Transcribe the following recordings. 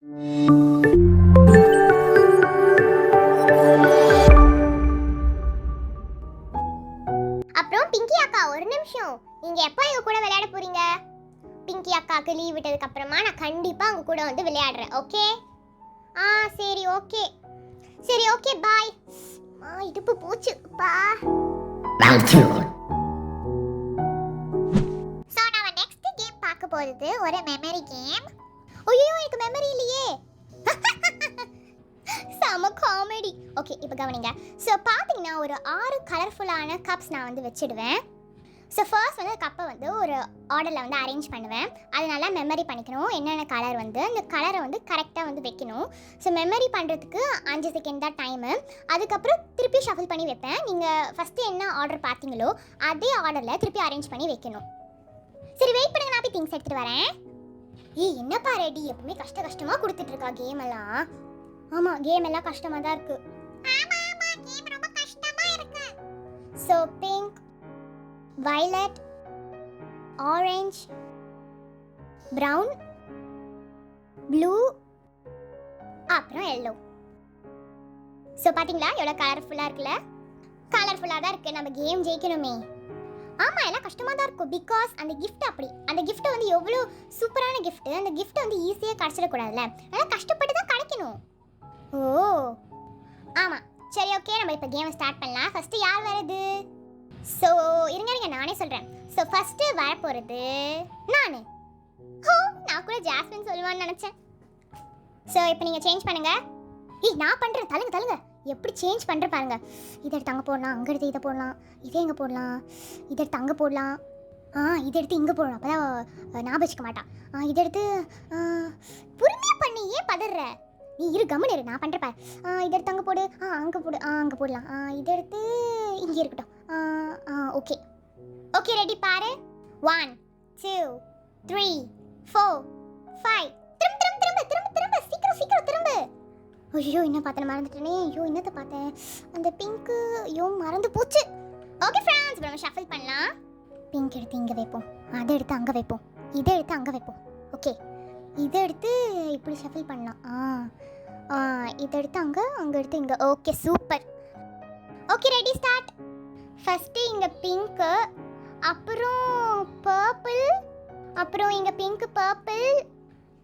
அப்புறம் பிங்கி அக்கா ஒரு நிமிஷம், நீங்க எப்போ எங்க கூட விளையாட போறீங்க? பிங்கி அக்காக்கு லீவ் விட்டதுக்கு அப்புறமா நான் கண்டிப்பா உங்க கூட வந்து விளையாடுறேன். ஓகே? சரி ஓகே. சரி ஓகே பாய். இடுப்பு போச்சு பா. சோ நாம நெக்ஸ்ட் கேம் பார்க்க போறது ஒரு மெமரி கேம். ஐயோ எனக்கு மெமரி இல்லையே. சம காமெடி. ஓகே இப்போ கவனிங்க. ஸோ பார்த்தீங்கன்னா ஒரு 6 கலர்ஃபுல்லான கப்ஸ் நான் வந்து வச்சிடுவேன். ஸோ ஃபர்ஸ்ட் வந்து கப்பை வந்து ஒரு ஆர்டரில் வந்து அரேஞ்ச் பண்ணுவேன். அதனால மெமரி பண்ணிக்கணும் என்னென்ன கலர் வந்து அந்த கலரை வந்து கரெக்டாக வந்து வைக்கணும். ஸோ மெமரி பண்ணுறதுக்கு 5 செகண்ட் தான் டைமு. அதுக்கப்புறம் திருப்பி ஷஃபில் பண்ணி வைப்பேன். நீங்கள் ஃபஸ்ட்டு என்ன ஆர்டர் பார்த்தீங்களோ அதே ஆர்டரில் திருப்பி அரேஞ்ச் பண்ணி வைக்கணும். சரி வெயிட் பண்ணுங்க, நான் போய் திங்ஸ் எடுத்துகிட்டு வரேன். என்னப்பா ரெடி எப்பவுமே கஷ்டமாக கொடுத்துட்டு இருக்கா கேம் எல்லாம். ஆமாம் கேம் எல்லாம் கஷ்டமாக தான் இருக்குது. கேம் ரொம்ப கஷ்டமாக இருக்கு. So pink, violet, orange, brown, blue, அப்புறம் yellow. ஸோ பார்த்தீங்களா எவ்வளோ கலர்ஃபுல்லாக இருக்குல்ல? கலர்ஃபுல்லாக தான் இருக்குது. நம்ம கேம் ஜெயிக்கணுமே. ஆமாம் எல்லாம் கஷ்டமாக தான் இருக்கும். பிகாஸ் அந்த கிஃப்ட் அப்படி அந்த கிஃப்ட்டை வந்து எவ்வளோ சூப்பரான கிஃப்ட்டு, அந்த கிஃப்ட்டை வந்து ஈஸியாக கிடச்சிடக்கூடாதுல்ல, அதனால் கஷ்டப்பட்டு தான் கிடைக்கணும். ஓ ஆமாம் சரி ஓகே, நம்ம இப்போ கேமை ஸ்டார்ட் பண்ணலாம். ஃபஸ்ட்டு யார் வருது? ஸோ இருங்க நானே சொல்கிறேன். ஸோ ஃபஸ்ட்டு வரப்போகிறது நான். நான் கூட ஜாஸ்மின் சொல்லுவான்னு நினச்சேன். ஸோ இப்போ நீங்கள் சேஞ்ச் பண்ணுங்கள். நான் பண்ணுறேன். தள்ளுங்க எப்படி சேஞ்ச் பண்ணுற பாருங்க. இதை எடுத்து அங்கே போடலாம், அங்கே எடுத்து இதை போடலாம், இதே எங்கே போடலாம், இதை எடுத்து அங்கே போடலாம், இதை எடுத்து இங்கே போடலாம், அப்போ தான் ஞாபகம் வச்சுக்க மாட்டான். இதை எடுத்து பொறுமையாக பண்ணி ஏன் பதற? நீ இரு கம்முன்னு இரு, நான் பண்ணுறப்ப. இதை எடுத்து அங்கே போடு, அங்கே போடு, அங்கே போடலாம், இதை எடுத்து இங்கே இருக்கட்டும். ஓகே ஓகே ரெடி பாரு. 1 2 3 4 5. திரும்ப சீக்கிரம் திரும்ப. ஐயோ என்ன பார்த்தேன் மறந்துட்டேனே. ஐயோ என்னத்தை பார்த்தேன்? அந்த பிங்க்கு. ஐயோ மறந்து போச்சு. ஓகே ஃப்ரெண்ட்ஸ் நம்ம ஷஃபில் பண்ணலாம். பிங்க் எடுத்து இங்கே வைப்போம், அதை எடுத்து அங்கே வைப்போம், இதை எடுத்து அங்கே வைப்போம். ஓகே இதை எடுத்து இப்படி ஷஃபில் பண்ணலாம். இதை எடுத்து அங்கே எடுத்து இங்கே. Okay super. Okay ready start. First இங்கே பிங்க்கு, அப்புறம் பர்பிள், அப்புறம் இங்கே பிங்க்கு பர்பிள்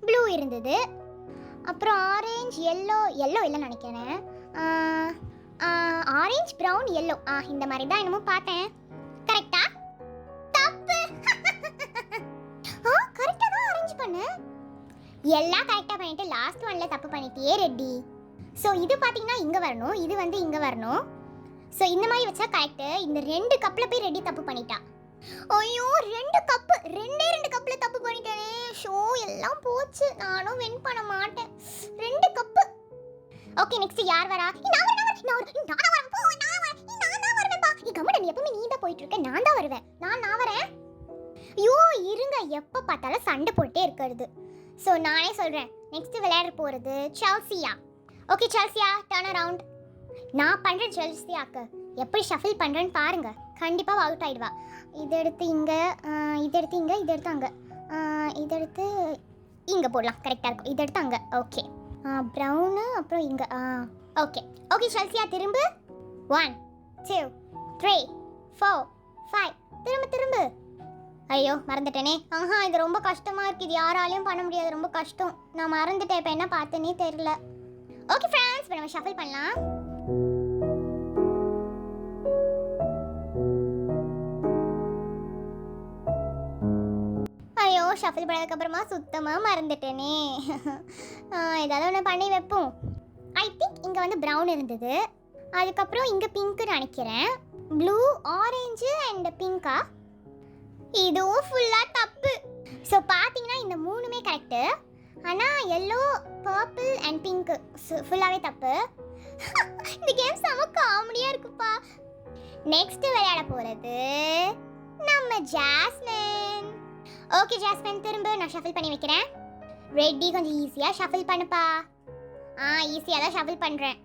ப்ளூ இருந்தது, அப்புறம் ஆரஞ்சு எல்லோ இல்லைன்னு நினைக்கிறேன். ஆரஞ்சு ப்ரௌன் எல்லோ இந்த மாதிரி தான் என்னமோ பார்த்தேன். கரெக்டா? தப்பு. கரெக்டாக தான் அரேஞ்ச் பண்ணு. எல்லாம் கரெக்டாக பண்ணிட்டு லாஸ்ட் ஒன்ல தப்பு பண்ணிட்டியே ரெட்டி. ஸோ இது பார்த்தீங்கன்னா இங்கே வரணும், இது வந்து இங்கே வரணும். ஸோ இந்த மாதிரி வச்சா கரெக்டு. இந்த 2 கப்பில் போய் ரெடி தப்பு பண்ணிட்டா. ஐயோ 2 கப்பு, ரெண்டே 2 கப்பில் தப்பு பண்ணிட்டேனே. ஷோ எல்லாம் போச்சு, நானும் வின் பண்ண மாட்டேன். 2 கப்பு. ஓகே நெக்ஸ்ட் யார் வரா? நான் வரேன். கம்முடா, நீ எப்பவுமே நீ தான் போயிட்டு இருக்க, நான் தான் வருவேன். நான் வரேன். ஐயோ இருங்க, எப்போ பார்த்தாலும் சண்டை போட்டே இருக்கிறது. ஸோ நானே சொல்கிறேன், நெக்ஸ்ட் விளையாட போகிறது Chelsea. Okay Chelsea turn around. நான் பண்ணுறேன் செல்சியாக்கு. எப்படி ஷஃபில் பண்ணுறேன்னு பாருங்க. கண்டிப்பாக அவுட் ஆகிடுவா. இதை எடுத்து இங்கே, இதை எடுத்து இங்கே, இதை எடுத்து அங்கே, இதை எடுத்து இங்கே போடலாம். கரெக்டாக இருக்கும். இதை எடுத்து அங்கே. ஓகே ப்ரௌனு, அப்புறம் இங்கே. ஓகே ஓகே செல்சியா திரும்ப. 1 2 3 4 5. திரும்ப. ஐயோ மறந்துட்டேனே. இது ரொம்ப கஷ்டமாக இருக்குது. இது யாராலையும் பண்ண முடியாது, ரொம்ப கஷ்டம். நான் மறந்துட்டேன். இப்போ என்ன பார்த்தேனே தெரியல. ஓகே ஃப்ரெண்ட்ஸ் இப்போ நம்ம ஷஃபில் பண்ணலாம். ஐயோ ஷஃபில் பண்ணதுக்கப்புறமா சுத்தமாக மறந்துட்டேனே. ஏதாவது ஒன்று பண்ணி வைப்போம். ஐ திங்க் இங்கே வந்து ப்ரௌன் இருந்தது, அதுக்கப்புறம் இங்கே பிங்க்குன்னு நினைக்கிறேன். ப்ளூ, ஆரஞ்சு அண்ட் பிங்கா. இதுவும் ஃபுல்லாக தப்பு. ஸோ பார்த்தீங்கன்னா இந்த 3மே கரெக்டு, ஆனால் எல்லோ, பர்பிள் அண்ட் பிங்க்கு ஃபுல்லாகவே தப்பு. இந்த கேம் செம காமெடியாக இருக்குப்பா. நெக்ஸ்ட் விளையாட போகிறது நம்ம ஜாஸ்மின். ஓகே ஜாஸ்மின் திரும்ப நான் ஷஃபில் பண்ணி வைக்கிறேன். ரெட்டி கொஞ்சம் ஈஸியாக ஷஃபில் பண்ணுப்பா. ஈஸியாக தான் ஷஃபில் பண்ணுறேன்.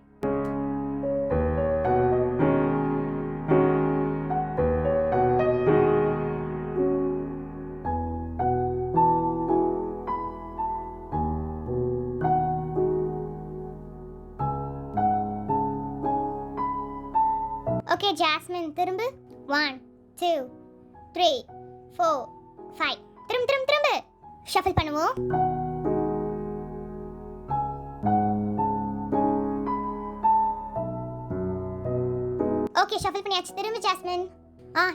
ஓகே ஜாஸ்மின் திரும்பு 1 2 3 4 5 திரும்ப ஷஃபிள் பண்ணுவோம். ஓகே ஷஃபிள் பண்ணியாச்சு. திரும்ப ஜாஸ்மின்.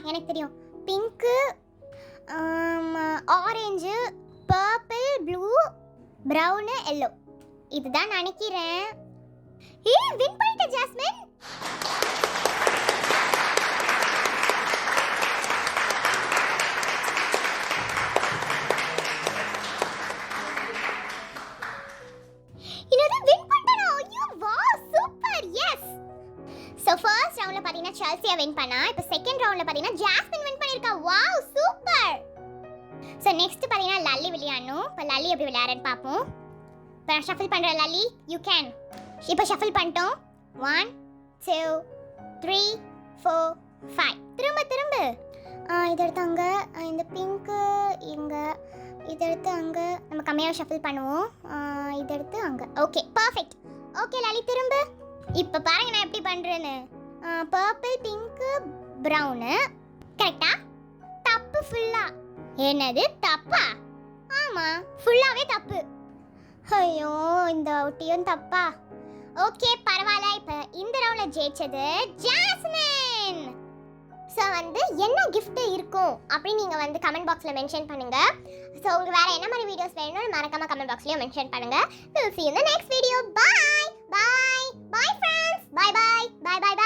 எனக்கு தெரியும். Pink, orange, purple, blue, brown, yellow. இதுதான் நினைக்கிறேன். வின் பண்ணிட்ட ஜாஸ்மின். So first roundல பாத்தீங்கன்னா செல்சியா வின் பண்ணா. இப்போ செகண்ட் ரவுண்ட்ல பாத்தீங்கன்னா ஜாஸ்மின் வின் பண்ணிருக்கா. Wow super. சோ நெக்ஸ்ட் பாத்தீங்கன்னா லல்லி விளையாடணும். இப்போ லல்லி எப்படி விளையாடுறன்னு பாப்போம். இப்போ நான் ஷஃபிள் பண்றேன் லல்லி. You can. இப்போ ஷஃபிள் பண்ணிட்டோம். 1 2 3 4 5 திரும்ப இது எடுத்து அங்க, இந்த பிங்க் இங்க, இது எடுத்து அங்க. நம்ம கம்மியாக ஷஃபிள் பண்ணுவோம். இது எடுத்து அங்க. Okay perfect. ஓகே லல்லி திரும்ப. இப்போ பாருங்க நான் எப்படி பண்றேன்னு. Purple, pink, brown. கரெக்ட்டா? தப்பு ஃபுல்லா. என்னது தப்பா? ஆமா ஃபுல்லாவே தப்பு. ஐயோ இந்த ஒட்டியும் தப்பா. ஓகே பரவாயில்ல. இப்போ இந்த ரவுண்ட்ல ஜெயிச்சது ஜாஸ்மின். ஸோ என்ன gift இருக்கும் அப்படின்னு நீங்கள் கமெண்ட் பாக்ஸில் மென்ஷன் பண்ணுங்க. ஸோ உங்களுக்கு வேறு என்ன மாதிரி வீடியோஸ் வேணும்னு மறக்காம கமெண்ட் பாக்ஸ்லேயும் மென்ஷன் பண்ணுங்க. We'll see you in the next video. Bye. Bye. Bye friends. Bye.